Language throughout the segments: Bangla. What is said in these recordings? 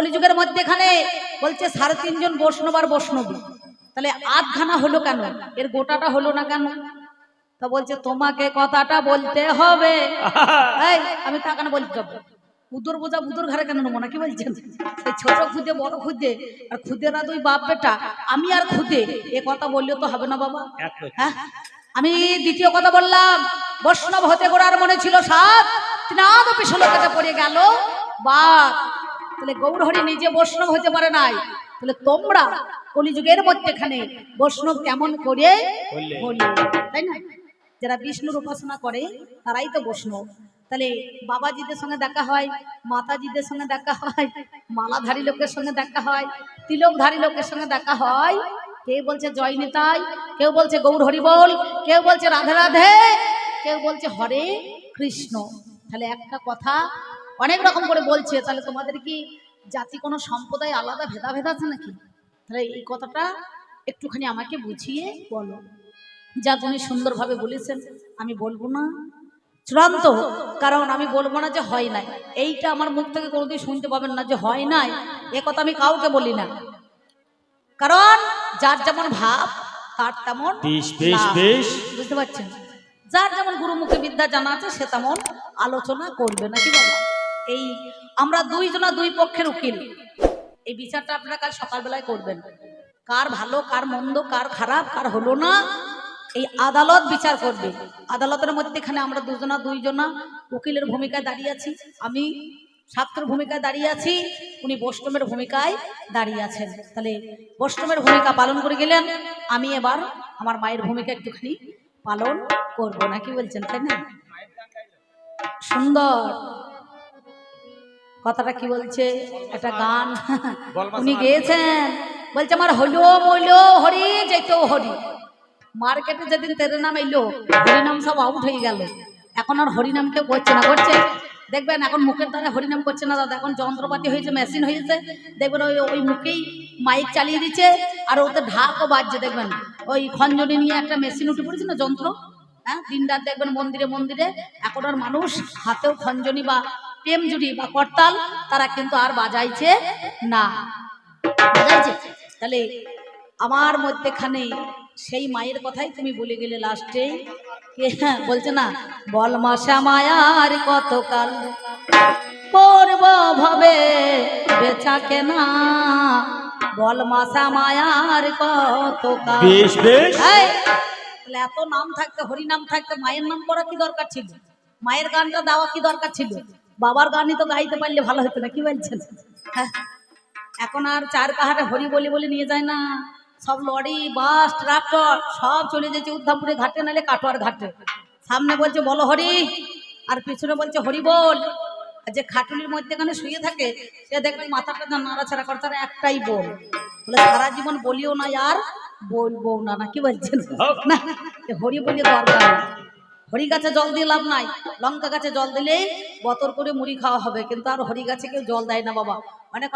কলিযুগের মধ্যেখানে বলছে 3.5 জন বৈষ্ণব আর বৈষ্ণবী, তাহলে আধখানা হলো কেন, এর গোটাটা হলো না কেন? তা বলছে তোমাকে কথাটা বলতে হবে। এই আমি তা কেন বলতে যাবো? উদর বোঝা বুদুর ঘরে কেন নেবো না, কি বলছেন? সেই ছোট খুদে বড় খুদে আর খুদেরা দুই বাপ বেটা, আমি আর খুদে, এ কথা বললেও তো হবে না বাবা। হ্যাঁ, আমি দ্বিতীয় কথা বললাম, বৈষ্ণব হতে গোড়ার মনে ছিল 7, তিনাদ পিছলকাতে পড়ে গেল বাপ। তাহলে গৌরহরি নিজে বৈষ্ণব হতে পারে নাই, তাহলে তোমরা কলিযুগের মধ্যেখানে বৈষ্ণব কেমন করে হলে, তাই না? যারা বিষ্ণুর উপাসনা করে তারাই তো বৈষ্ণব। তাহলে বাবাজিদের সঙ্গে দেখা হয়, মাতাজিদের সঙ্গে দেখা হয়, মালাধারী লোকের সঙ্গে দেখা হয়, তিলকধারী লোকের সঙ্গে দেখা হয়। কে বলছে জয় নিতাই, কেউ বলছে গৌর হরি বল, কেউ বলছে রাধে রাধে, কেউ বলছে হরে কৃষ্ণ। তাহলে একটা কথা অনেক রকম করে বলছে, তাহলে তোমাদের কি জাতি কোনো সম্প্রদায় আলাদা ভেদাভেদ আছে নাকি? তাহলে এই কথাটা একটুখানি আমাকে বুঝিয়ে বলো। যা উনি সুন্দরভাবে বলেছেন, আমি বলবো না চূড়ান্ত, কারণ আমি বলবো না যে হয় নাই, এইটা আমার মুখ থেকে কোনোদিন শুনতে পাবেন না যে হয় নাই, এ কথা আমি কাউকে বলি না। কারণ যার যেমন ভাব তার তেমন বুঝতে পারছেন, যার যেমন গুরুমুখে বিদ্যা জানা আছে সে তেমন আলোচনা করবে নাকি বাবা। এই আমরা দুইজনা দুই পক্ষের উকিল, এই বিচারটা আপনারা কাল সকালবেলায় করবেন, কার ভালো কার মন্দ কার খারাপ কার হলো না, এই আদালত বিচার করবে। আদালতের মধ্যেখানে আমরা দুইজনা উকিলের ভূমিকায় দাঁড়িয়ে আছি, আমি ছাত্র ভূমিকায় দাঁড়িয়ে আছি, উনি বৈষ্ণবের ভূমিকায় দাঁড়িয়ে আছেন। তাহলে বৈষ্ণবের ভূমিকা পালন করে গেলেন, আমি এবার আমার মায়ের ভূমিকা একটুখানি পালন করব, নাকি বলছেন? তাই না? সুন্দর কথাটা কি বলছে, একটা গান উনি গেয়েছেন, বলছে আমার হলো মইলো হরি যেতেও হরি। মার্কেটে যেদিন তেরে নাম এলো, হরিনাম সব আউট হয়ে গেল, এখন আর হরিনাম কেউ করছে না। করছে দেখবেন এখন মুখের দ্বারা হরিনাম করছে না দাদা, এখন যন্ত্রপাতি হয়েছে, মেশিন হয়েছে, দেখবেন ওই মুখেই মাইক চালিয়ে দিচ্ছে, আর ওতে ঢাকও বাজছে। দেখবেন ওই খঞ্জনি নিয়ে একটা মেশিন উঠে পড়েছে না, যন্ত্র, হ্যাঁ, দিন রাত দেখবেন মন্দিরে মন্দিরে এখন আর মানুষ হাতেও খঞ্জনি বা প্রেমজুড়ি বা করতাল তারা কিন্তু আর বাজাইছে না, বাজাইছে। তাহলে আমার মধ্যেখানে সেই মায়ের কথাই তুমি বলে গেলে লাস্টে, কে বলছে না, বল মাসা মায়ার কতকাল করব ভবে বেচা কেনা, বল মাসা মায়ার কতকাল। তাহলে এত নাম থাকতে, হরি নাম থাকতে মায়ের নাম করা কি দরকার ছিল? মায়ের গানটা দেওয়া কি দরকার ছিল? বাবার গানই তো গাইতে পারলে ভালো হতো না, কি বলছেন? হ্যাঁ, এখন আর চার কাহারে হরি বলি বলে নিয়ে যায় না, সব লরি বাস ট্রাক্টর সব চলে যাচ্ছে উদ্ধামপুরে ঘাটে, নালে কাটোয়ার ঘাটে, সামনে বলছে বলো হরি আর পিছনে বলছে হরি বল। আর যে খাটুলির মধ্যেখানে শুয়ে থাকে সে দেখবেন মাথাটা নাড়াচাড়া করে, তার একটাই বল, বলে সারা জীবন বলিও না আর বলবো না, না কি বলছেন? না, হরি বলিয়ে দরকার, হরি গাছে জল দিয়ে লাভ নাই, লঙ্কা গাছে জল দিলেই বতর করে মুড়ি খাওয়া হবে, কিন্তু আর হরি গাছে কেউ জল দেয় না বাবা।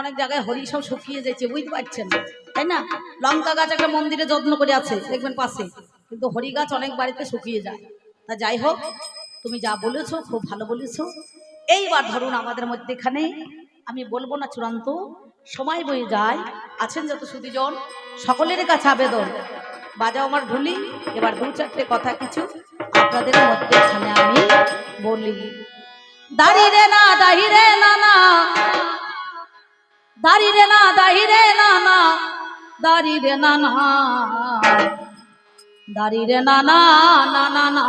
অনেক জায়গায় হরি সব শুকিয়ে যাচ্ছে, বুঝতে পারছেন, তাই না? লঙ্কা গাছ একটা মন্দিরে যত্ন করে আছে দেখবেন পাশে, কিন্তু হরি গাছ অনেক বাড়িতে শুকিয়ে যায়। তা যাই হোক, তুমি যা বলেছো খুব ভালো বলেছো। এইবার ধরুন আমাদের মধ্যেখানে আমি বলবো না চূড়ান্ত, সময় বয়ে যায়, আছেন যত সুধীজন সকলের কাছে আবেদন, বাজাও আমার ঢুলি, এবার 2-4টে কথা কিছু আপনাদের মধ্যেখানে আমি বলি। দাঁড়ি রে না দাহি রে না না, দাঁড়ি রে না দাহি রে না না, দাঁড়ি রে না না, দাঁড়ি রে না না না না না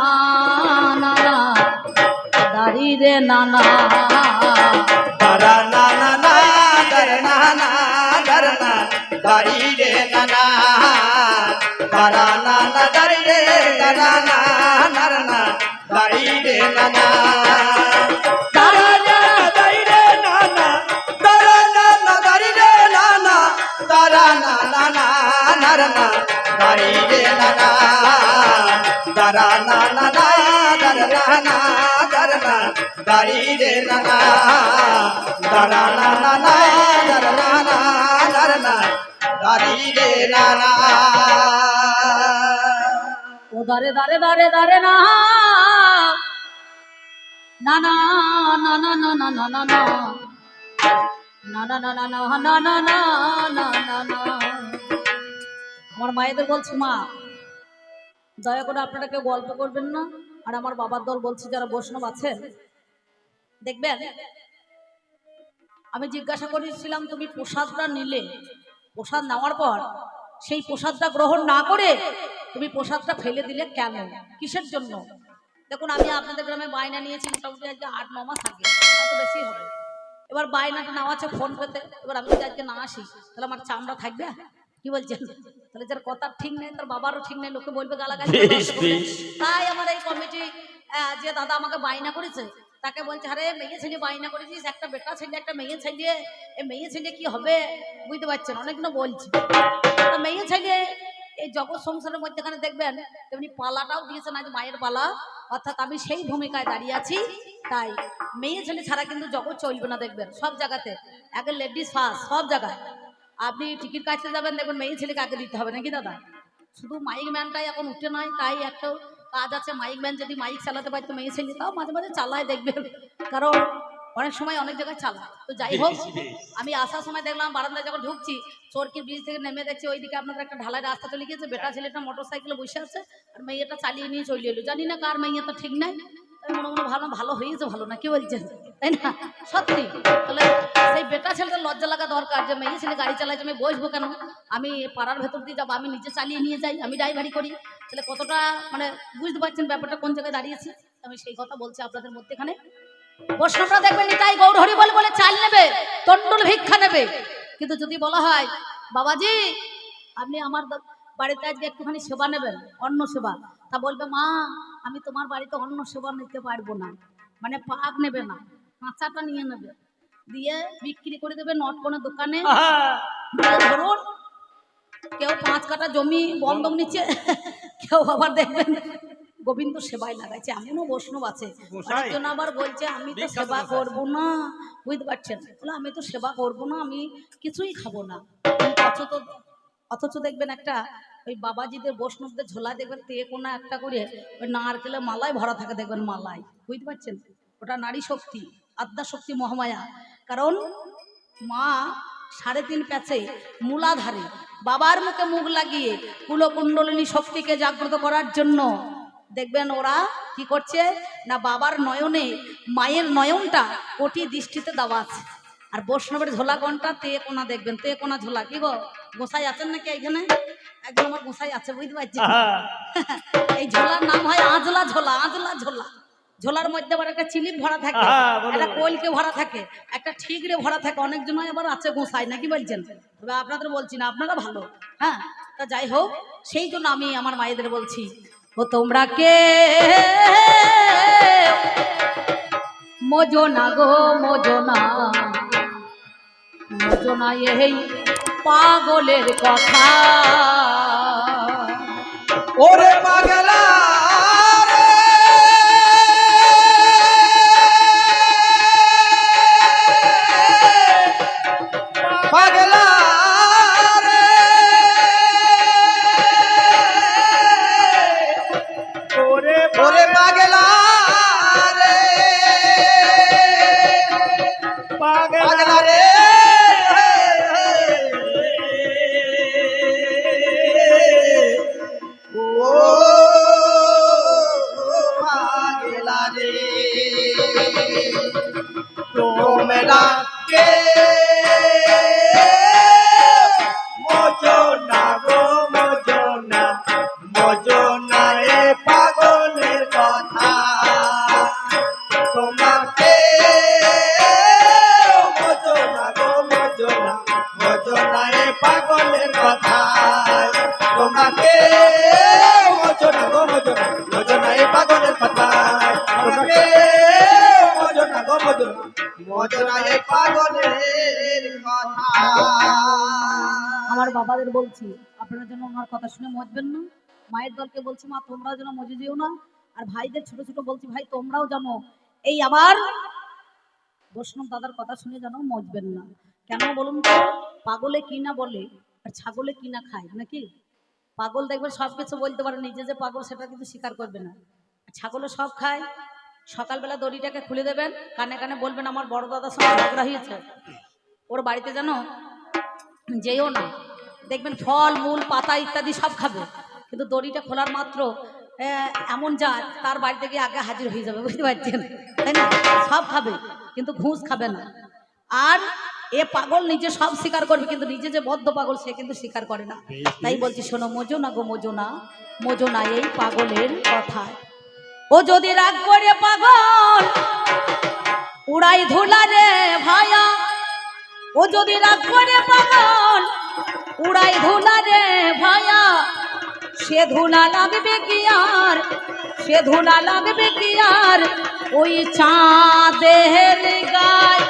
না না, দাঁড়ি রে না না, দারা না না না দারা না না দারা না, দাঁড়ি রে না না, দারা না না দাঁড়ি রে দারা না দারা না, দাঁড়ি রে না না, দারা না দাঁড়ি রে না না, দারা না না দাঁড়ি রে না না, দারা না না না দারা না, দাঁড়ি রে না না, দারা না না না দারা না দারা না, দাঁড়ি রে না না, দারা না না না দারা না দারা না, দাঁড়ি রে না না। ও দারে দারে দারে দারে না না না না না না না না না না, না না না না না না না না না না না। আমার মায়েদের বলছি, মা দয়া করে আপনারা কেউ গল্প করবেন না। আর আমার বাবার দল বলছি, যারা বৈষ্ণব আছেন দেখবেন, আমি জিজ্ঞাসা করেছিলাম তুমি প্রসাদটা নিলে, প্রসাদ নেওয়ার পর সেই প্রসাদটা গ্রহণ না করে তুমি প্রসাদটা ফেলে দিলে কেন, কিসের জন্য? দেখুন, আমি আপনাদের গ্রামে বায়না নিয়েছি মোটামুটি আজকে 8-9 মাস আগে, এত বেশি হবে। এবার বায়নাটা নেওয়া আছে ফোন পেতে। এবার আমি যদি আজকে না আসি তাহলে আমার চামড়া থাকবে? কি বলছেন? তাহলে যার কথা ঠিক নেই তার বাবারও ঠিক নেই, লোকে বলবে গালাগালি। তাই আমার এই কমিটি যে দাদা আমাকে বায়না করেছে তাকে বলছে, আরে মেয়ে ছেলে বায়না করেছিস, একটা বেটা ছেলে একটা মেয়ে ছেলে, এ মেয়ে ছেলে কি হবে? বুঝতে পারছেন, অনেকদিনও বলছি। মেয়ে ছেলে এই জগৎ সংসারের মধ্যেখানে দেখবেন তেমনি পালাটাও দিয়েছেন, আজ মায়ের পালা, অর্থাৎ আমি সেই ভূমিকায় দাঁড়িয়ে আছি। তাই মেয়ে ছেলে ছাড়া কিন্তু জগৎ চলবে না, দেখবেন সব জায়গাতে আগে লেডিস ফার্স্ট, সব জায়গায়। আপনি টিকিট কাটতে যাবেন, দেখবেন মেয়ে ছেলেকে আগে দিতে হবে, নাকি দাদা? শুধু মাইক ম্যানটাই এখন উঠে নয়, তাই একটা কাজ আছে, মাইক ম্যান যদি মাইক চালাতে পারতো মেয়ে ছেলে, তাও মাঝে মাঝে চালায় দেখবেন, কারণ অনেক সময় অনেক জায়গায় চালায়। তো যাই হোক, আমি আসার সময় দেখলাম বারান্দায় যখন ঢুকছি, চরকি ব্রিজ থেকে নেমে দেখছি ওইদিকে আপনাদের একটা ঢালাই রাস্তা চলে গিয়েছে, বেটা ছেলেটা মোটর সাইকেলে বসে আছে আর মেয়েটা চালিয়ে নিয়ে চলে এলো। জানি না কার মেয়ে, তো ঠিক নাই। মনে মনে ভালো ভালো হয়েছে, ভালো না, কি বলছেন? তাই না? সত্যি। তাহলে সেই বেটা ছেলেটা লজ্জা লাগা দরকার যে মেয়ে ছেলে গাড়ি চালাইছে, আমি বসবো কেন? আমি পাড়ার ভেতর দিয়ে যাবো, আমি নিজে চালিয়ে নিয়ে যাই, আমি ড্রাইভারি করি। তাহলে কতটা মানে বুঝতে পারছেন ব্যাপারটা কোন জায়গায় দাঁড়িয়েছি? আমি সেই কথা বলছি আপনাদের মধ্যে। এখানে বৈষ্ণবরা দেখবেন নিতাই গৌর হরি বল বলে চাল নেবে, তন্ডুল ভিক্ষা নেবে, কিন্তু যদি বলা হয় বাবাজি আপনি আমার বাড়িতে আজকে একটুখানি সেবা নেবেন, অন্ন সেবা, তা বলবে মা আমি তোমার বাড়িতে অন্ন সেবা নিতে পারবো না। মানে পাক নেবে না, কাঁচাটা নিয়ে নেবে, দিয়ে বিক্রি করে দেবে নটকোনা দোকানে। ধরুন কেউ 5 কাঠা জমি বন্ধক নিচ্ছে, কেউ আবার দেখবেন গোবিন্দ সেবায় লাগাইছে, এমনও বৈষ্ণব আছে। অনেকজন আবার বলছে আমি তো সেবা করবো না, বুঝতে পারছেন? আমি তো সেবা করবো না, আমি কিছুই খাবো না। অথচ দেখবেন একটা ওই বাবাজিদের বৈষ্ণবদের ঝোলা দেখবেন তেকোনা একটা করে ওই নারকেলের মালায় ভরা থাকে, দেখবেন মালায়, বুঝতে পারছেন? ওটা নারী শক্তি, আদ্যা শক্তি, মহামায়া। কারণ মা 3.5 প্যাচে মূলাধারে বাবার মুখে মুখ লাগিয়ে কুলকুণ্ডলিনী শক্তিকে জাগ্রত করার জন্য দেখবেন ওরা কি করছে না, বাবার নয়নে মায়ের নয়নটা কোটি দৃষ্টিতে দেওয়া আছে। আর বৈষ্ণবের ঝোলা কোনটা? তেকোনা, দেখবেন তেকোনা ঝোলা। কি গো গোসাই আছেন নাকি এখানে? একজন আমার গোসাই আছে, বুঝতে পারছি। এই ঝোলার নাম হয় আজলা ঝোলা, আজলা ঝোলা। ঝোলার মধ্যে আবার একটা চিলিপ ভরা থাকে, একটা কোলকে ভরা থাকে, একটা ঠিকরে ভরা থাকে। অনেকজন আবার আছে গোসাই, নাকি বলছেন? তবে আপনাদের বলছি না, আপনারা ভালো। হ্যাঁ, তা যাই হোক, সেই জন্য আমি আমার মায়েদের বলছি, ও তোমরা কে মজনা গো মজনা, মজনা এই পাগলের কথা। ওরে পাগলা পাগলা রে, ওরে পাগলা রে, পাগলা রে, ও পাগলা রে, তোমরা কে মজনা গো মজনা, মজনা এ পাগলের কথা। তোমাকে মজনা গো মজনা, মজনা এ পাগলের কথা। তোমাকে মজনা গো মজনা, মজনা এ পাগলের কথা। তোমাকে মজনা গো মজনা, মজনা এ পাগলের কথা। আমার বাবাদের বলছি আপনারা যেন ওনার কথা শুনে মজবেন না। মায়ের দলকে বলছি মা তোমরাও যেন মজে যেও না। আর ভাইদের ছোট ছোট বলছি ভাই তোমরাও জানো এই আবার বৈষ্ণব দাদার কথা শুনে যেন মজবেন না। কেন বলুন তো? পাগলে কি না বলে আর ছাগলে কি না খায়, নাকি? পাগল দেখবে সব কিছু বলতে পারে, নিজে যে পাগল সেটা কিন্তু স্বীকার করবে না। ছাগলে সব খায়। সকালবেলা দড়িটাকে খুলে দেবেন, কানে কানে বলবেন আমার বড় দাদার সঙ্গে ঝগড়া হয়েছে, ওর বাড়িতে জানো যেও না, দেখবেন ফল মূল পাতা ইত্যাদি সব খাবে, কিন্তু দড়িটা খোলার মাত্র এমন যায় তার বাড়িতে গিয়ে আগে হাজির হয়ে যাবে, বুঝতে পারছেন তাই না? সব খাবে কিন্তু ঘুষ খাবে না। আর এ পাগল নিজে সব স্বীকার করবে, কিন্তু নিজে যে বদ্ধ পাগল সে কিন্তু স্বীকার করে না। তাই বলছি শোনো মোজনা গো মোজনা, মোজনা এই পাগলের কথা। ও যদি রাগ করে পাগল উড়াই ধুলা রে ভায়া, ও যদি রাগ করে পাগল উড়াই ধুলা রে ভায়া, সে ধুলা লাগবে কি আর, সে ধুলা লাগবে কি আর ওই চাঁদের গায়।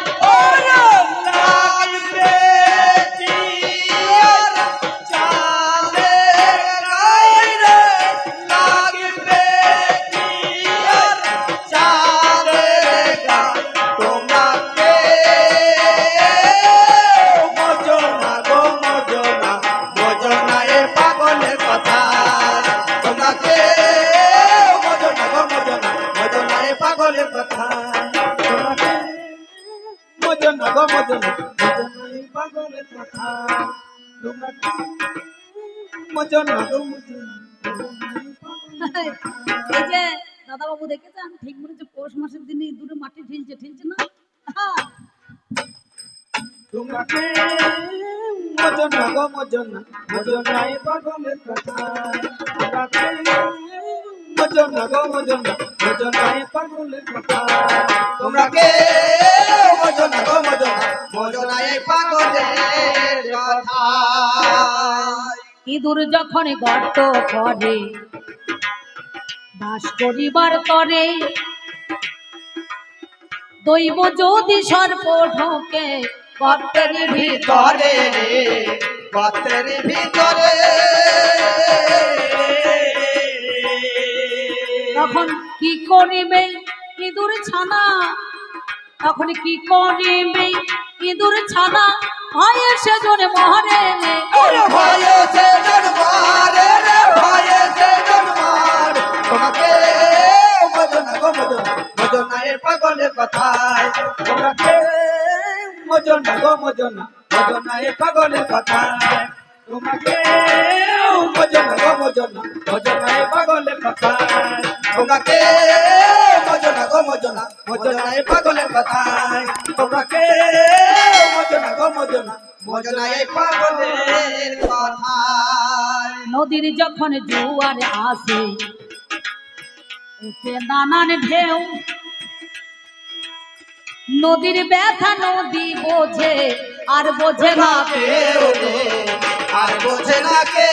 এই যে দাদা বাবু দেখেছেন ঠিক মনে হচ্ছে পৌষ মাসের দিনে দূরে মাটি ঢিলছে, ঢিলছে না? তোমাকে মজনা গো মজনা, মজনা এ পাগলের কথা। তোমাকে মজনা গো মজনা, মজনা এ পাগলের কথা। তোমাকে মজনা গো মজনা, মজনা এ পাগলের কথা। ইঁদুর যখন গর্ত করে বাস করিবার করে, দৈব যদি সর্প ঢোকে গর্তের ভিতরে, গর্তের ভিতরে তখন কি করিবে ইঁদুর ছানা, তখন কি করিবে ইঁদুর ছানা, ভয়ে সেজন মরে রে, ভয়ে সেজন মরে রে, ভয়ে সেজন মরে। তোমাকে মজনা গো মজনা, মজনা এ পাগলের কথায়। তোমাকে মজনা গো মজনা, মজনা এ পাগলের কথায়। তোমাকে মজনা গো মজনা, মজনা এ পাগলের কথায়। তোমাকে মজনা গো মজনা, মজনা এ পাগলের কথায়। তোমাকে মজনা গো মজনা, মজনা এ পাগলের কথায়। নদীর যখন জোয়ার আসে উঠে নানান ঢেউ, নদীর ব্যথা নদী বোঝে আর বোঝে না কেউ রে, আর বোঝে না কে।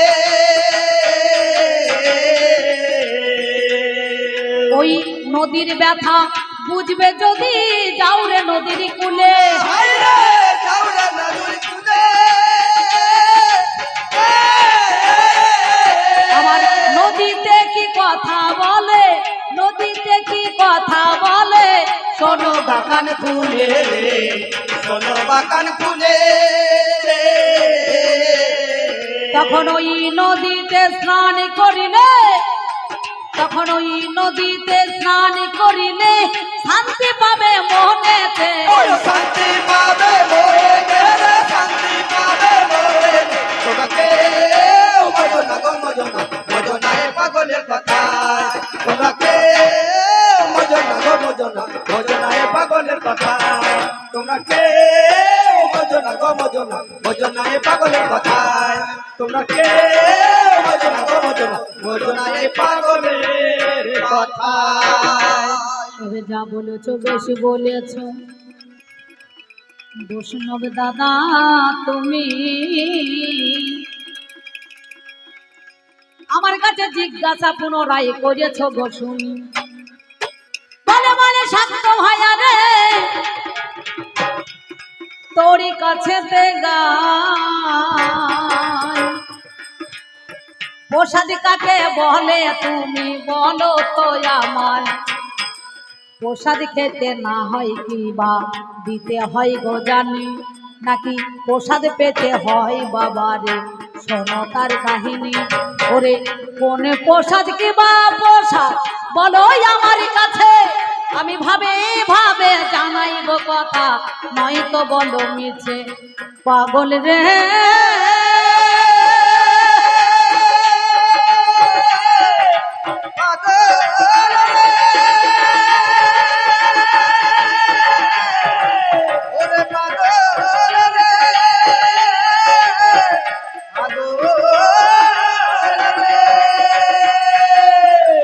ওই নদীর ব্যথা বুঝবে যদি যাও রে নদীর কূলে, হায়রে যাও রে নদীর কূলে। আমার নদীতে কি কথা বলে, নদীতে কি কথা বলে, শোনো বাগান খুলে, শোনো বাগান খুলে। তখন ওই নদীতে স্নান করিলে, তখন ওই নদীতে স্নান করিলে শান্তি পাবে মনেতে, শান্তি পাবে মনে রে, শান্তি পাবে মনে। তোমাকে মজনা গো মজনা, মজনা এ পাগলের কথায়। তোমাকে মজনা গো মজনা, মজনা এ পাগলের কথায়। তোমাকে মজনা গো মজনা, মজনা এ পাগলের কথায়। তোমাকে মজনা গো মজনা, মজনা এ পাগলের কথায়। তবে যা বলেছ বেশি বলেছ, দোষ নবে দাদা তুমি। আমার কাছে জিজ্ঞাসা পুনরায় করেছ গো শুনি, বলে বলে শান্ত ভাইয়া রে তোরই কাছে গায়, প্রসাদ কাকে বলে তুমি বলো তো আমায়, প্রসাদ খেতে না হয় কি বা দিতে হয় গো জানি, নাকি প্রসাদ পেতে হয় বাবারে শোনো তার কাহিনী। ওরে কোন প্রসাদ কি বা প্রসাদ বলো আমার কাছে, আমি ভাবে ভাবে জানাইব কথা, নয়তো বলো মিছে পাগল রে।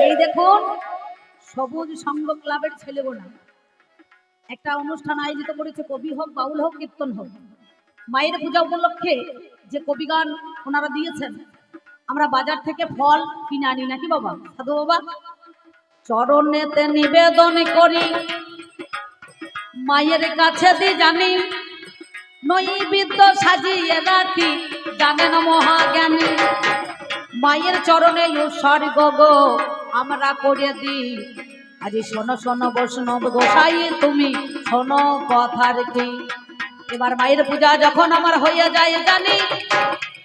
এই দেখুন সবুজ সংঘ ক্লাবের ছেলেগুলো একটা অনুষ্ঠান আয়োজিত করেছে, কবি হোক, বাউল হোক, কীর্তন হোক, মায়ের পূজা উপলক্ষে যে কবি গান ওনারা দিয়েছেন, আমরা বাজার থেকে ফল কিনে আনি নাকি বাবা, সাধু বাবা? চরণেতে নিবেদন করি, মায়ের কাছে দি জানি, নৈবেদ্য সাজিয়ে রাখি, জানেন মহাজ্ঞানী। মায়ের চরণে উৎসর্গ গো আমরা করে দিই, আজ শোনো শোনো বৈষ্ণব গোসাই তুমি শোনো কথার কি। এবার মায়ের পূজা যখন আমার হয়ে যায় জানি,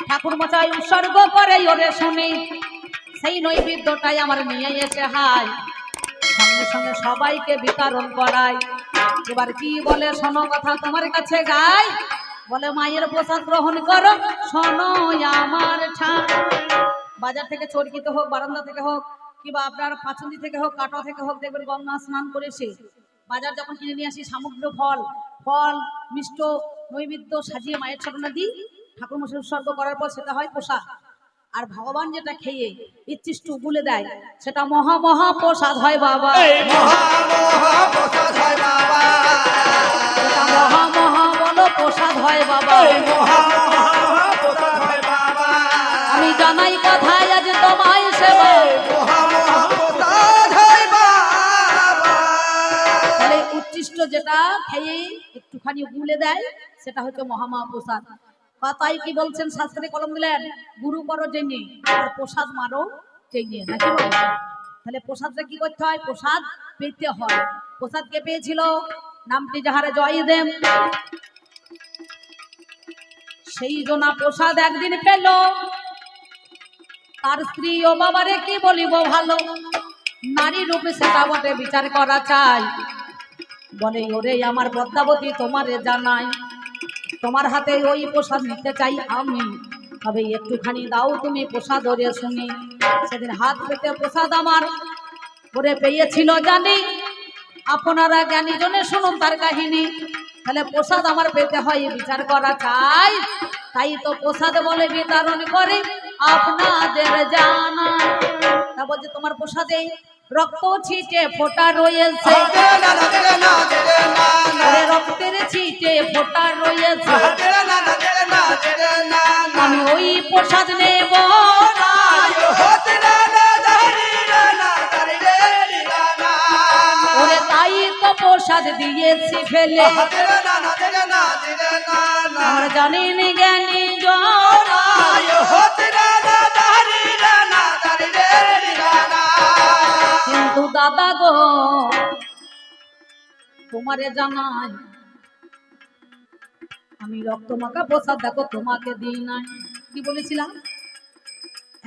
ঠাকুর মশাই উৎসর্গ করে ওরে শুনি, সেই নৈবেদ্যটাই আমার নিয়ে এসে হাই, সঙ্গে সঙ্গে সবাইকে বিতরণ করাই। এবার কি বলে শোনো কথা তোমার কাছে গাই, বলে মায়ের প্রসাদ গ্রহণ করো শোনো আমার ঠাঁ। বাজার থেকে চরকিতে হোক, বারান্দা থেকে হোক, কিংবা আপনার পাচন্দি থেকে হোক, কাটা থেকে হোক, দেখবেন গঙ্গা স্নান করেছে, বাজার যখন কিনে নিয়ে আসি সামগ্র ফল ফল মিষ্ট নৈবেদ্য সাজিয়ে মায়ের চরণে দিই, ঠাকুর মশাই উৎসর্গ করার পর সেটা হয় প্রসাদ। আর ভগবান যেটা খেয়ে ইচ্ছিষ্ট উগুলে দেয় সেটা মহা মহা প্রসাদ হয় বাবা, সেটা মহা মহা বলো প্রসাদ হয় বাবা। আমি জানাই কথায় আজ তোমায় সেবা, তাহলে উচ্ছিষ্ট যেটা খেয়ে একটুখানি গুলে দেয় সেটা হচ্ছে মহামহাপ্রসাদ। কথাই কি বলছেন, শাস্ত্রে কলম দিলেন, গুরু করো জেনে আর প্রসাদ মারো জেনে, নাকি বলো? তাহলে প্রসাদটা কি করতে হয়? প্রসাদ পেতে হয়। প্রসাদ কে পেয়েছিল? নামটি যাহারে জয় দেব, সেই জনা প্রসাদ একদিন পেল, তার স্ত্রী ও বাবারে কি বলিব ভালো, নারী রূপে সেটা বটে বিচার করা চাই। বলে ওরে আমার পদ্মাবতী তোমারে জানাই, তোমার হাতে ওই প্রসাদ নিতে চাই আমি, তবে একটুখানি দাও তুমি প্রসাদ ওরে শুনি। সেদিন হাত পেতে প্রসাদ আমার ওরে পেয়েছিল জানি, আপনারা জ্ঞানী জনে শুনুন তার কাহিনী। তাহলে প্রসাদ আমার পেতে হয় বিচার করা চাই, তাই তো প্রসাদ বলে বিতরণ করে আপনাদের জানা। তা বলছে তোমার প্রসাদে রক্ত ছিটে ফোঁটা রয়েছে, রক্তের ছিটে ফোঁটা রয়েছে, আমি ওই প্রসাদ নেব ওরে, তাই তো প্রসাদ দিয়েছি ফেলে। আমরা জানিনি জ্ঞানী কিন্তু দাদা গো তোমারে জানাই, আমি রক্ত মাখা প্রসাদ দেখো তোমাকে দিই নাই। কি বলেছিলাম?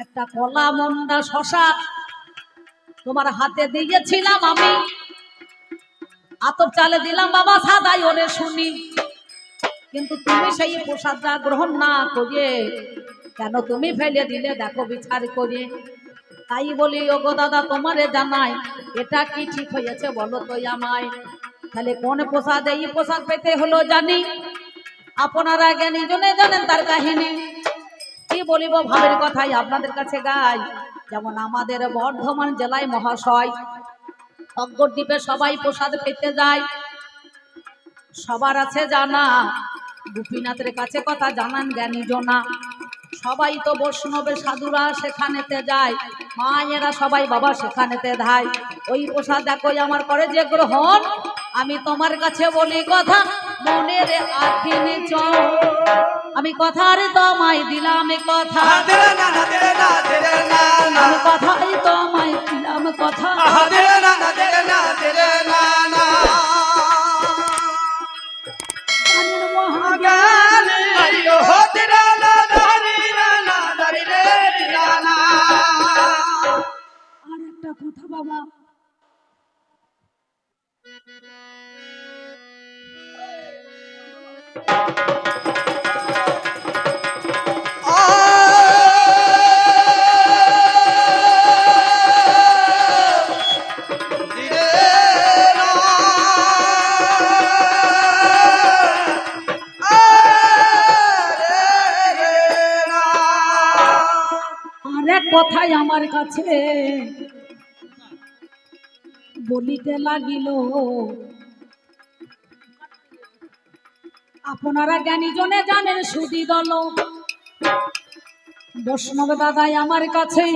একটা কলা মন্ডা শশা তোমার হাতে দিয়েছিলাম আমি, আতপ চালে দিলাম বাবা সাদাই ওরে শুনি, কিন্তু তুমি সেই প্রসাদটা গ্রহণ না করে কেন তুমি ফেলে দিলে দেখো বিচার করে। তাই বলি ও গো দাদা তোমারে জানাই, এটা কি ঠিক হয়েছে বলো তো আমায়। তাহলে কোন প্রসাদ, এই প্রসাদ পেতে হলো জানি, আপনারা জ্ঞানী জনে জানেন তার কাহিনী। কি বলিব ভাবের কথাই আপনাদের কাছে গাই। যেমন আমাদের বর্ধমান জেলায় মহাশয় অগ্রদ্বীপে সবাই প্রসাদ পেতে যায়, সবার আছে জানা, গোপীনাথের কাছে কথা জানান জ্ঞানী জনা। সবাই তো বৈষ্ণবের সাধুরা সেখানেতে যায়, মায়েরা সবাই বাবা সেখানেতে ধায়। ওই প্রসাদ দেখো আমার করে যে গ্রহণ, আমি তোমার কাছে বলি কথা মনের আখিনে চল, আমি কথার তোমায় দিলাম কথা, আমি কথাই তোমায় দিলাম কথা। আর একটা কথা বাবা, কথাই আমার কাছে বলিতে লাগিল। আপনারা জ্ঞানী জনে জানেন সুধী দল, বৈষ্ণব দাদাই আমার কাছে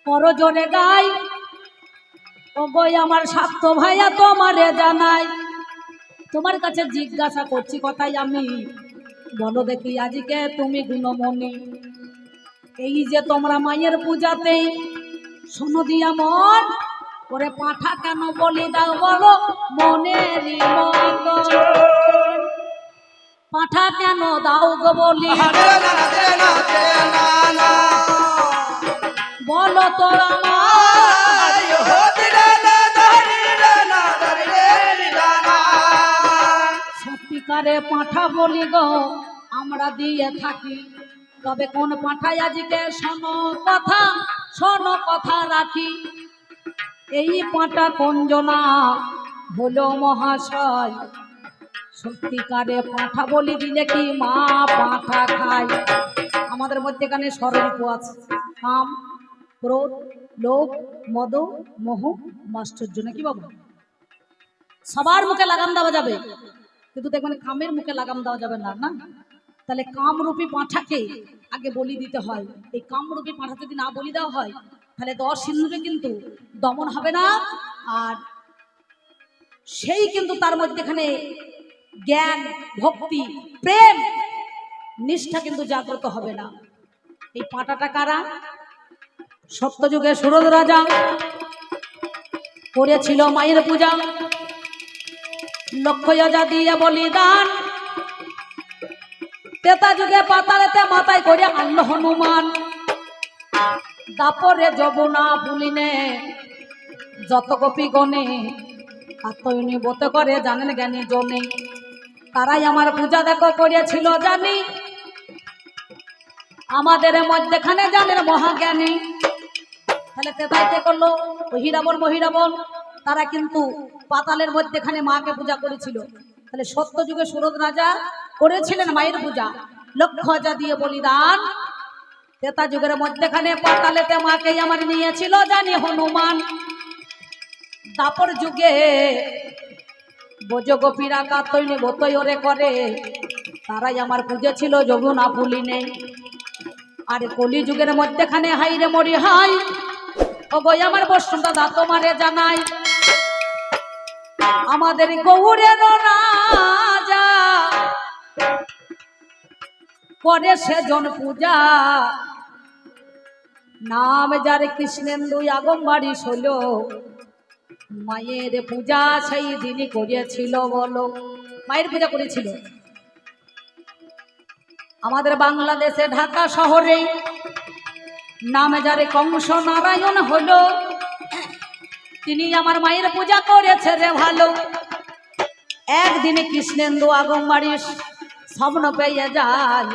করজোরে গাই। ও গই আমার স্বার্থ ভাইয়া তোমারে জানাই, তোমার কাছে জিজ্ঞাসা করছি কথাই আমি, বলো দেখি আজকে তুমি গুণমণি, এই যে তোমরা মায়ের পূজাতে শোনো দিয়া মন করে পাঠা কেন বলি দাও বলো মনেরই মতো, পাঠা কেন দাও গো বলি বলো তো আমার, সত্যিকারে পাঠা বলি গো আমরা দিয়ে থাকি, তবে কোন পাঠায় আজকে শোনো কথা রাখি। এই পাঁটা কঞ্জনা হলো মহাশয়, সত্যিকারে পাঁঠা বলি দিলে কি মা পাঁঠা খায়। আমাদের মধ্যেখানে স্বরূপ আছে, কাম ক্রোধ লোভ মদ মোহ মাশ্চর্য, নাকি বাবু? সবার মুখে লাগাম দেওয়া যাবে, কিন্তু দেখবেন কামের মুখে লাগাম দেওয়া যাবে না। না, তাহলে কামরূপী পাঁঠাকে আগে বলি দিতে হয়। এই কামরূপী পাঁঠা যদি না বলি দেওয়া হয় তাহলে 10 সিন্ধুকে কিন্তু দমন হবে না, আর সেই কিন্তু তার মধ্যেখানে জ্ঞান ভক্তি প্রেম নিষ্ঠা কিন্তু জাগ্রত হবে না। এই পাঁঠাটা কারা? সত্যযুগে সুরজ রাজা করেছিল মায়ের পূজা, লক্ষ যা দিয়ে বলিদান, তেতা যুগে পাতালেতে মাথায় করে আনলো হনুমান, দাপরে যমুনা ভুলিনে যত গোপী গণে, আত্ময়নী বত করে জানেন জ্ঞানী জনে, তারাই আমার পূজা দেখো করেছিল জানি, আমাদের মধ্যেখানে জানেন মহাজ্ঞানী। তাহলে তেতাইতে করলো হিরাবন মহিরাবন, তারা কিন্তু পাতালের মধ্যেখানে মাকে পূজা করেছিল। তাহলে সত্য যুগে সুরজ রাজা করেছিলেন মায়ের পূজা, লক্ষ যা দিয়ে বলিদান, তেতা যুগের মধ্যেখানে পাতালেতে মাকে আমার নিয়েছিল জানি হনুমান, দাপর যুগে বজগোপীরা কাতইনি বতই ওরে করে, তারাই আমার পূজা ছিল যমুনা ভুলিনে। আর কলি যুগের মধ্যেখানে হাই রে মরি হাই, ও গই আমার বৈষ্ণব দাদা তোমারে জানাই, আমাদের গৌরের রাজা করে সেজন পূজা, নাম যার কৃষ্ণেন্দু আগমবাড়ি ষোল, মায়ের পূজা সেই দিনই করেছিল। বলো, মায়ের পূজা করেছিল। আমাদের বাংলাদেশে ঢাকা শহরে নাম যারে কংস নারায়ণ হলো, তিনি আমার মায়ের পূজা করেছে রে ভালো। একদিনে কৃষ্ণেন্দু আগমবাড়ি স্বপ্ন পেয়ে যায়,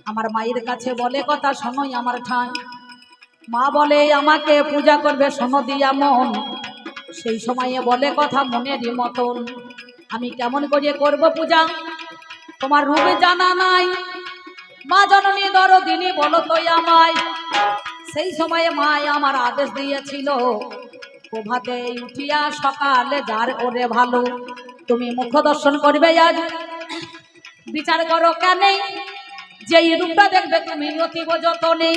আমার মায়ের কাছে বলে কথা শোনোই আমার ঠাঁই, মা বলে আমাকে পূজা করবে শোনো দিয়া মন, সেই সময়ে বলে কথা মনেরই মতন, আমি কেমন করে করব পূজা তোমার রূপে জানা নাই, মা জননী দরদিনী বলো তো আমায়। সেই সময়ে মায় আমার আদেশ দিয়েছিল, প্রভাতে উঠিয়া সকালে যার ওরে ভালো, তুমি মুখ দর্শন করবে আজ, বিচার করো কেন, যেই রূপটা দেখবে তুমি অতীব যতনে,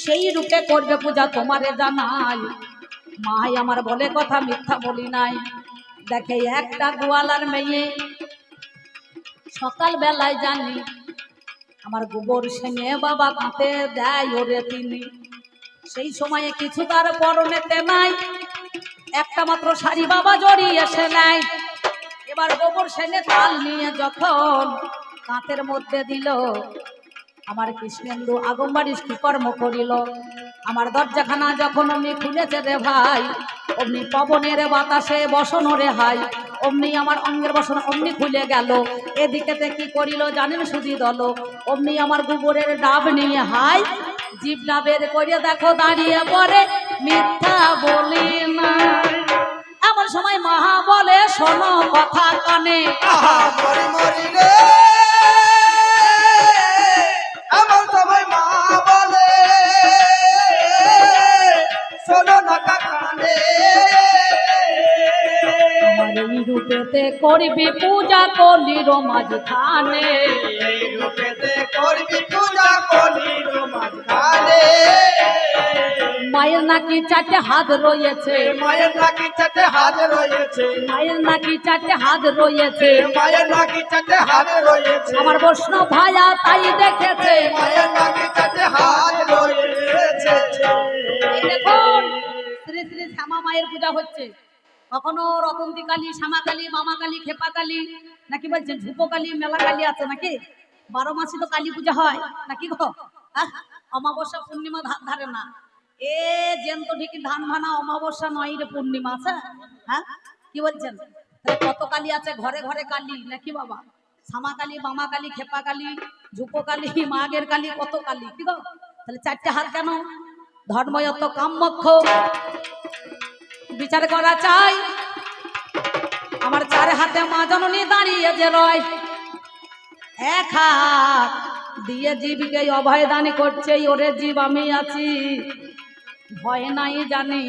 সেই রূপে করবে পূজা তোমারে জানাই। মাই আমার বলে কথা মিথ্যা বলি নাই, দেখে একটা গোয়ালার মেয়ে সকাল বেলায় জানি আমার গোবর সেনে বাবা কাঁতে দেয় ওরে তিনি, সেই সময়ে কিছু তার পরনেতে নাই, একটা মাত্র শাড়ি বাবা জড়িয়ে এসে নেয়। এবার গোবর সেনে তাল নিয়ে যখন কাঁতের মধ্যে দিল, আমার কৃষ্ণেন্দু আগমবাড়ি কি কর্ম করিল, আমার দরজাখানা যখন অমনি খুলেছে রে ভাই, অমনি পবনের বাতাসে বসন রে হাই, অমনি আমার অঙ্গের বসন অমনি খুলে গেল। এদিকেতে কি করিল জানেন সুধী দল, অমনি আমার গোবরের ডাব নিয়ে হাই, জিভটা বের করে দেখো দাঁড়িয়ে পড়ে মিথ্যা বলি না। এমন সময় মহা বলে শোনো কথা কানে, মরি মরি রে, এমন সময় মা বলে করবি পূজা কলির মাঝখানে, এই রূপেতে করবি পূজা কলির মাঝখানে। মায়ের নাকি চারটে হাত রয়েছে, মায়ের নাকি চারটে হাত রয়েছে, মায়ের নাকি চারটে হাত রয়েছে, মায়ের নাকি চারটে হাত রয়েছে। আমার বৈষ্ণব ভাইয়া তাই দেখেছে। মায়ের নাকি চারটে হাত রয়েছে। এই দেখুন শ্রী শ্রী শ্যামা মায়ের পূজা হচ্ছে। কখনো রতন্তী কালী, শ্যামা কালী, মামা কালী, খেপা কালী, নাকি বলছেন ঝুপো কালী, মেলা কালী আছে নাকি? 12 মাসে তো কালী পূজা হয় নাকি গো? অমাবস্যা পূর্ণিমা ধারে না, এ জ্যান্ত ঠিকই ধান ভানা অমাবস্যা নয় রে পূর্ণিমা আছে। হ্যাঁ কি বলছেন? তাহলে কত কালী আছে, ঘরে ঘরে কালী নাকি বাবা? শ্যামা কালী, মামা কালী, খেপা কালী, ঝুপো কালী, মাগের কালী, কত কালী কি গো? তাহলে চারটে হাত কেন? ধর্ময়ত কামমক্ষ বিচার করা চাই। আমার 4 হাতে মা জননী দাঁড়িয়ে যে রয়, এক হাত দিয়ে জীবকে অভয় দান করছে। ওরে জীব আমি আছি, ভয় নাই জানি।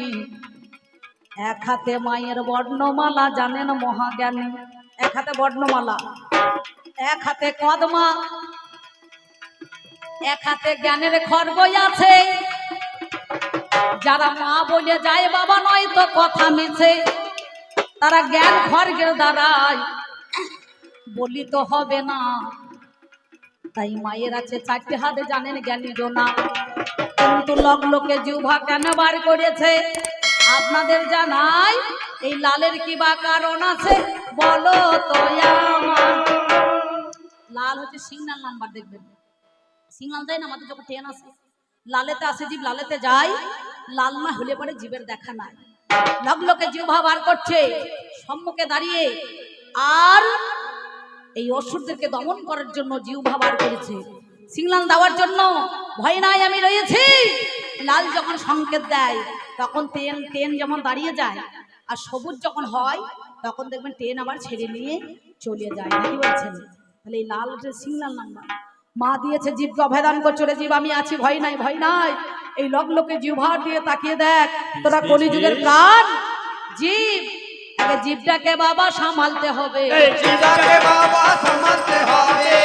এক হাতে মায়ের বর্ণমালা, জানেন মহাজ্ঞানী। এক হাতে বর্ণমালা, এক হাতে কদমা, এক হাতে জ্ঞানের খড়গ আছে। যারা মা বলে যায় বাবা নয় তো কথা মিছে, তারা জ্ঞান খড়গের দ্বারাই বলি তো হবে না। তাই মায়ের আছে 4টে হাতে, জানেন জ্ঞানী জোনা। কিন্তু লোকে জিহ্বা কেন বার করেছে আপনাদের জানাই, এই লালের কি বা কারণ আছে বলো তো আমার। লাল হচ্ছে সিগন্যাল নাম্বার, দেখবেন সিগন্যাল দেয় না আমাদের যখন ট্রেন আসে, লালেতে আসে জীব, লালেতে যায়। লাল না হলে পরে জীবের দেখা নাই। লোকে জিহ্বা বার করছে সম্মুখে দাঁড়িয়ে, আর এই অসুরদেরকে দমন করার জন্য জিহ্বা বার করেছে, সিগন্যাল দেওয়ার জন্য। ভয় নাই আমি রয়েছি। লাল যখন সংকেত দেয় তখন ট্রেন যেমন দাঁড়িয়ে যায়, আর সবুজ যখন হয় তখন দেখবেন ট্রেন আবার ছেড়ে নিয়ে চলে যায় নাকি বলছেন? তাহলে এই লাল হচ্ছে সিগন্যাল নাম্বার। মা দিয়েছে জীবকে অভেদান করছে, রে জীব আমি আছি, ভয় নাই ভয় নাই। এই লোকে জিহ্বার দিয়ে তাকিয়ে দেখ, তোরা কলিযুগের প্রাণ জীব, আগে জীবটাকে বাবা সামালতে হবে, এই জীবটাকে বাবা সামলাতে হবে।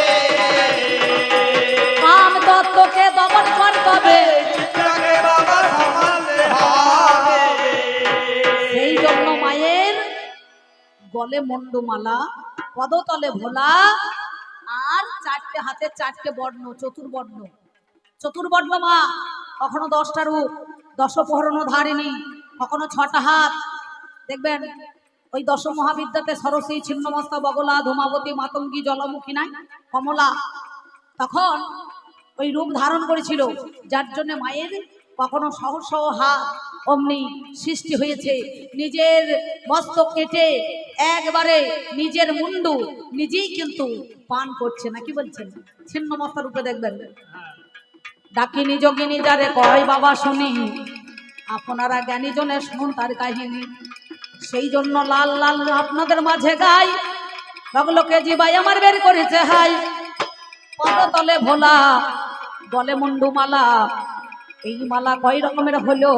কাম তত্ত্বকে দমন করতে হবে, জীবটাকে বাবা সামলাতে হবে। সেই জন্য মায়ের গলে মন্ডমালা, পদতলে ভোলা, আর 4টে হাতে 4টে বর্ণ, চতুর্বর্ণ। চতুর্বর্ণ মা, কখনো 10টা রূপ, 10 প্রহরণ ধারিণী, কখনো 6টা হাত। দেখবেন ওই 10 মহাবিদ্যাতে সরস্বতী, ছিন্নমস্তা, বগলা, ধূমাবতী, মাতঙ্গী, জলমুখী নাই কমলা, তখন ওই রূপ ধারণ করেছিল। যার জন্য মায়ের কখনো সহস্র হাত অমনি সৃষ্টি হয়েছে। নিজের মস্তক কেটে একবারে নিজের মুন্ডু নিজেই কিন্তু পান করছে নাকি বলছেন? ছিন্নমস্তা রূপে দেখবেন। ডাকিনি যোগিনী যারে কয় বাবা শুনি, আপনারা জ্ঞানী জনে শুনুন তার কাহিনী। সেই জন্য লাল লাল আপনাদের মাঝে গাই, লোকে জিবাই আমার বের করেছে হাই। পদতলে ভোলা, গলে মুন্ডু মালা। এই মালা কয় রকমের হলো,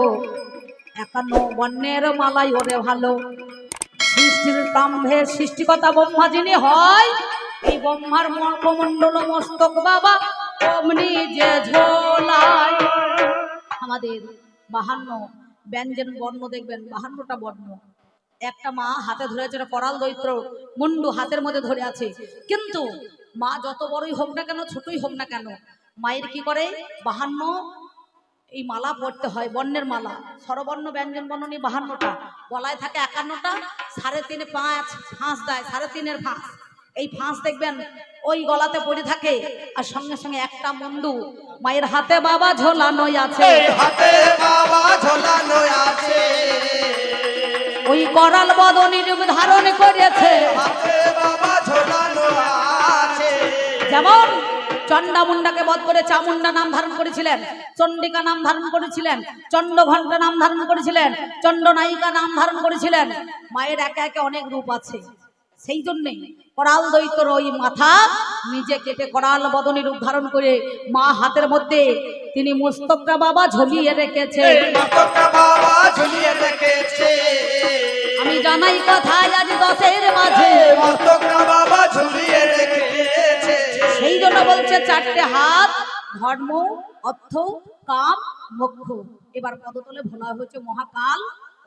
51 বর্ণের মালাই ওরে ভালো। সৃষ্টির প্রাম্ভে সৃষ্টিকতা ব্রহ্মা যিনি হয়, এই ব্রহ্মার মুখমণ্ডল মস্তক বাবা অমনি যে ঝোলায়। আমাদের 52 ব্যঞ্জন বর্ণ দেখবেন, 52টা বর্ণ। একটা মা হাতে ধরেছে করাল দৈত্র, মুন্ডু হাতের মধ্যে ধরে আছে। কিন্তু মা যত বড়ই হোক না কেন, ছোটই হোক না কেন, মায়ের কি করে 52 এই মালা পড়তে হয়, বর্ণের মালা। স্বরবর্ণ ব্যঞ্জন বর্ণ নিয়ে 52টা, গলায় থাকে 51টা, 3.5 5 ফাঁস দেয়, 3.5 ফাঁস। এই ফাঁস দেখবেন ওই গলাতে পড়ে থাকে, আর সঙ্গে সঙ্গে একটা মুন্ডু মায়ের হাতে বাবা ঝোলানো আছে, হাতে বাবা ঝোলানো আছে। ওই করাল বদনী রূপ ধারণ করেছে, হাতে বাবা ঝোলানো আছে। যেমন চন্ডা মুন্ডাকে বধ করে চামুন্ডা নাম ধারণ করেছিলেন, চণ্ডিকা নাম ধারণ করেছিলেন, চন্ডঘণ্টা নাম ধারণ করেছিলেন, চন্ডনায়িকা নাম ধারণ করেছিলেন। মায়ের একে একে অনেক রূপ আছে। সেই জন্যে করাল দৈত্যর ওই মাথা নিজে কেটে করাল বদনী রূপ ধারণ করে মা হাতের মধ্যে তিনি মস্তকটা বাবা ঝুলিয়ে রেখেছে। মস্তকটা বাবা ঝুলিয়ে রেখেছে। আমি জানাই কথায় আজ দশের মাঝে মস্তকটা বাবা ঝুলিয়ে রেখেছে। সেই জন্য বলছে চারটে হাত, ধর্ম, অর্থ, কাম, মোক্ষ। এবার পদতলে ভোলা হচ্ছে মহাকাল,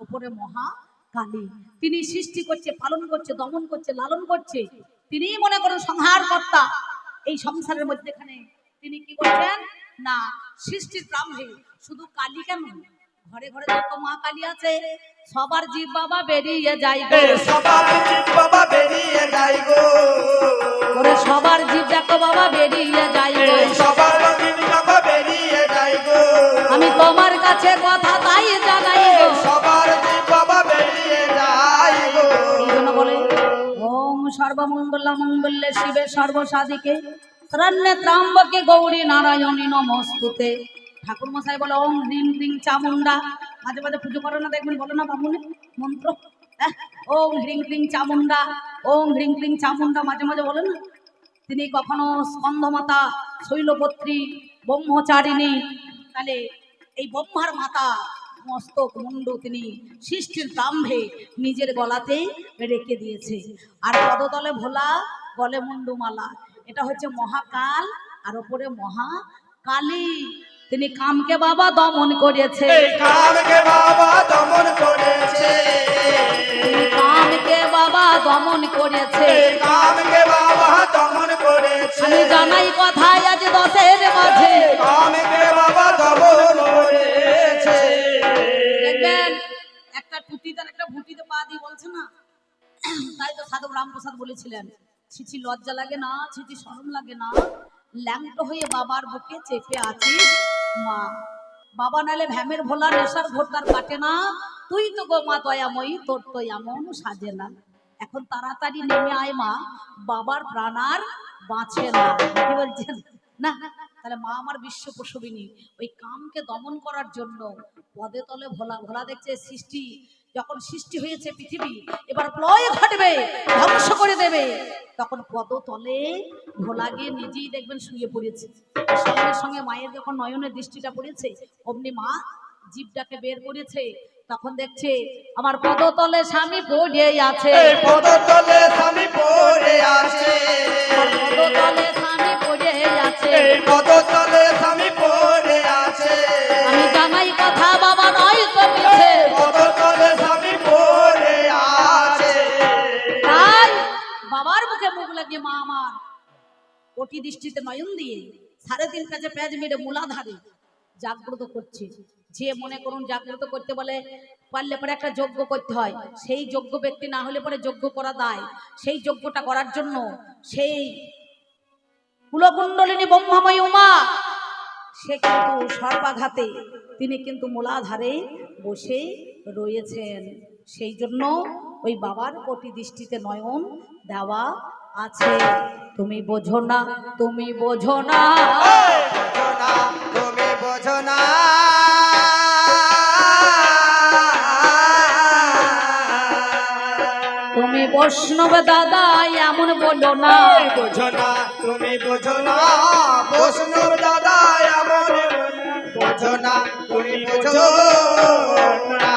উপরে মহা কালী। তিনি সৃষ্টি করছে, পালন করছে, দমন করছে, লালন করছে। তিনি মনে করেন সংহার কর্তা। এই সংসারের মধ্যেখানে তিনি কি করছেন না, সৃষ্টির ব্রাহ্মে শুধু কালী কেন, ঘরে ঘরে যত মা কালী আছে সবার জীব বাবা বেরিয়ে যায় গো, সবার জীব বাবা বেরিয়ে যায় গো, ওরে সবার জীব দেখো বাবা বেরিয়ে যায় গো, সবার জীব বাবা বেরিয়ে যায় গো। আমি তোমার কাছে কথা তাই জানাই গো, সবার জীব বাবা বেরিয়ে যায় গো। এই জন্য বলে ওম সর্বমঙ্গল মঙ্গলে শিবে সর্বসাধিকে শরণ্যে ত্র্যম্বকে গৌরী নারায়ণী নমস্তুতে। ঠাকুর মশাই বলে ওম হ্রিং হ্রিং চামুন্ডা, মাঝে মাঝে পুজো করে না দেখবেন, বলো না বামুনে মন্ত্র, ওম হ্রিং হ্রিং চামুন্ডা, ওম হ্রিং হ্রিং চামুন্ডা মাঝে মাঝে বলে না। তিনি কখনো স্কন্ধমাতা, শৈলপত্রী, ব্রহ্মচারিণী, তাহলে এই ব্রহ্মার মাতা মস্তক মুন্ডু তিনি সৃষ্টির ব্রাহ্মে নিজের গলাতেই রেখে দিয়েছে। আর পদতলে ভোলা, গলে মুন্ডুমালা, এটা হচ্ছে মহাকাল আর ওপরে মহা কালী। তিনি কামকে বাবা দমন করেছে, কামকে বাবা দমন করেছে, তিনি কামকে বাবা দমন করেছে, কামকে বাবা দমন করেছে। আমি জানাই কথায় আজ দশের মাঝে কামকে বাবা দমন করেছে। দেখবেন একটা টুটিতে একটা ভুটিতে পা দিয়ে বলছে না, তাই তো সাধক রামপ্রসাদ বলেছিলেন, ছিছি লজ্জা লাগে না, ছিছি শরম লাগে না, ল্যাংটো হয়ে বাবার বুকে চেপে আছিস মা। বাবা নালে ভ্যামের ভোলা নেশার ভোট তার কাটে না, তুই তো গো মা দয়াময়ী, তোর তো এমন সাজে না। এখন তাড়াতাড়ি নেমে আয় মা, বাবার প্রাণ আর বাঁচে না। কি বলছেন না? তাহলে মা আমার বিশ্ব প্রসবিনী, ওই কামকে দমন করার জন্য পদে তলে ভোলা। ভোলা দেখছে সৃষ্টি যখন সৃষ্টি হয়েছে পৃথিবী, এবার প্রলয় ঘটবে, ধ্বংস করে দেবে, তখন পদতলে ভোলা গিয়ে নিজেই দেখবেন শুয়ে পড়েছে। সঙ্গে সঙ্গে মায়ের যখন নয়নের দৃষ্টিটা পড়েছে, অমনি মা জীবটাকে বের করেছে। তখন দেখছে আমার পদতলে স্বামী পড়ে আছে, পদতলে স্বামী পড়ে আছে, পদতলে স্বামী পড়ে আছে, পদতলে স্বামী পড়ে আছে। আমি জানাই কথা বাবা নয় তো মিছে, পদতলে স্বামী পড়ে আছে। তাই বাবার মুখে মুখ লাগিয়ে মা আমার কোটি দৃষ্টিতে নয়ন দিয়ে 3.5 কাছে পেঁয়াজ মেরে মূলাধারে জাগ্রত করছে। যে মনে করুন জাগ্রত করতে বলে পারলে পরে একটা যজ্ঞ করতে হয়, সেই যোগ্য ব্যক্তি না হলে পরে যজ্ঞ করা দায়। সেই যজ্ঞটা করার জন্য সেই কুলকুণ্ডলিনী ব্রহ্মাময়ী উমা সে কিন্তু সর্বাঘাতে তিনি কিন্তু মূলাধারে বসে রয়েছেন। সেই জন্য ওই বাবার কোটি দৃষ্টিতে নয়ন দেওয়া আছে। তুমি বোঝো না, তুমি বোঝো না, বোঝো না, তুমি বোঝো না, তুমি বৈষ্ণব দাদা এমন বলো না, বোঝো না, তুমি বোঝো না, বৈষ্ণব দাদা এমন বোঝো না, তুমি বোঝো না।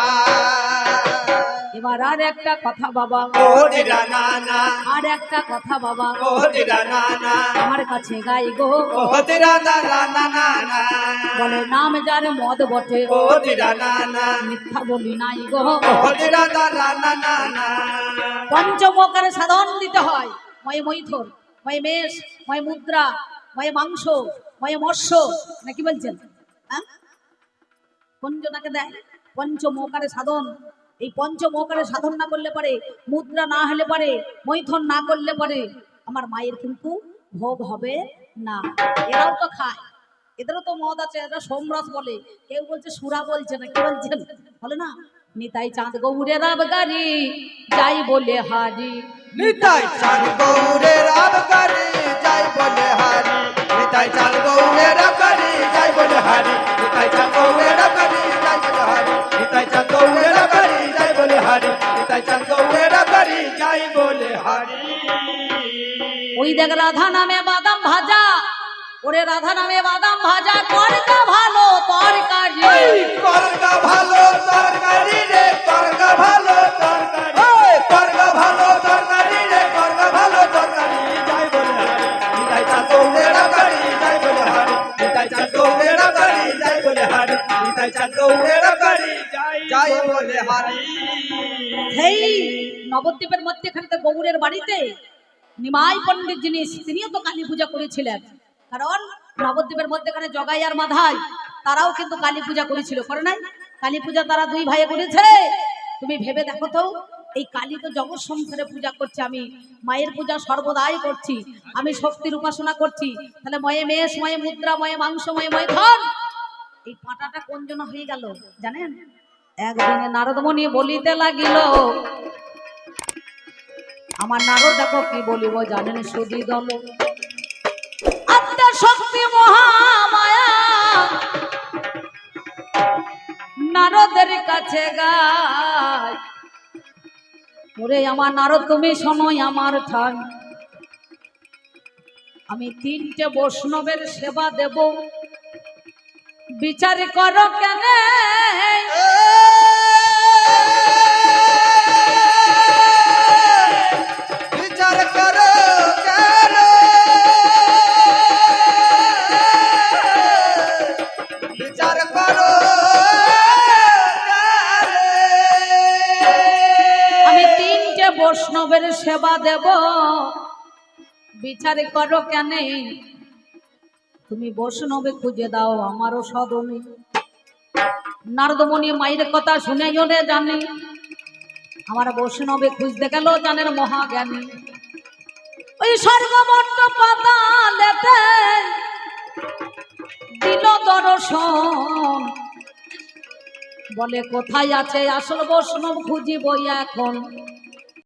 এবার আর একটা কথা বাবা, ও দিরা না না, আর একটা কথা বাবা, ও দিরা না না, আমার কাছে গাই গো, ও দিরা না না না না, বলে নাম যার মদ বটে, ও দিরা না না, মিথ্যা বলি নাই গো, ও দিরা না না না না। পঞ্চমকারে সাধন দিতে হয়, ময় মৈথর, ময় মেষ, ময় মুদ্রা, ময় মাংস, ময় মৎস্য, নাকি বলছেন? হ্যাঁ, পঞ্চনাকে দেয় পঞ্চমকারে সাধন। এই পঞ্চমকারে সাধন না করলে পারে, মুদ্রা না হলে পারে, মৈথন না করলে পারে আমার মায়ের কিন্তু ভোগ হবে না। এরাও তো খায়, এদেরও তো মদ আছে, এরা সোমরস বলে, কেউ বলছে সুরা বলছে না, কি বলছেন বলে না, নিতাই চাঁদ গৌরের আবগারি যাই বলে হারি, নিতাই চাঁদ গৌরের আবগারি যাই বলে হারি, নিতাই চাঁদ গৌরের আবগারি যাই বলে হারি, নিতাই চাঁদ গৌরের আবগারি যাই বলে হারি, নিতাই চাঁদ গৌরের আবগারি যাই বলে হারি, নিতাই চাঁদ গৌরের আবগারি যাই বলে হারি। ওই দেখ রাধা নামে বাদাম ভাজা, ওরে রাধা নামে বাদাম ভাজা, করকা ভালো তরকারি, করকা ভালো তরকারি রে, করকা ভালো তরকারি, তাই চাঁদ গৌড়ের বাড়ি যাই বলে হারি। সেই নবদ্বীপের মধ্যেখানে তো গৌড়ের বাড়িতে নিমাই পণ্ডিত যিনি তিনিও তো কালী পূজা করেছিলেন, কারণ নবদ্বীপের মধ্যেখানে জগাই আর মাধাই তারাও কিন্তু কালী পূজা করেছিল, করে নাই? কালী পূজা তারা দুই ভাইয়ে করেছে। তুমি ভেবে দেখো তো, এই কালী তো জগৎ সংসারে পূজা করছে, আমি মায়ের পূজা সর্বদাই করছি, আমি শক্তির উপাসনা করছি, তাহলে ময়ে মেষ, ময়ে মুদ্রা, ময়ে মাংস, ময়ে ময়ে ধন, এই পাটাটা কোন জন্য হয়ে গেল জানেন? একদিনে নারদমণি বলিতে লাগিল, আমার নারদ দেখো কি বলিব জানেন সুধী দল, আত্মা শক্তি মহামায়া নারদের কাছে গায়, ওরে আমার নারদ তুমি শোনোই আমার ঠান, আমি 3টে বৈষ্ণবের সেবা দেব, বিচার করো কেন? বিচার করো কেন? বিচার করো আমি 3টে বৈষ্ণবের সেবা দেব, বিচার করো কেন? তুমি বৈষ্ণবে খুঁজে দাও আমারও সদনে। নারদমণি মায়ের কথা শুনে জনে জানে, আমার বৈষ্ণবে খুঁজতে গেল জানের মহাজ্ঞানী, ওই স্বর্গমর্ত পাতালেতে দিল দর্শন, বলে কোথায় আছে আসল বৈষ্ণব খুঁজিব এখন,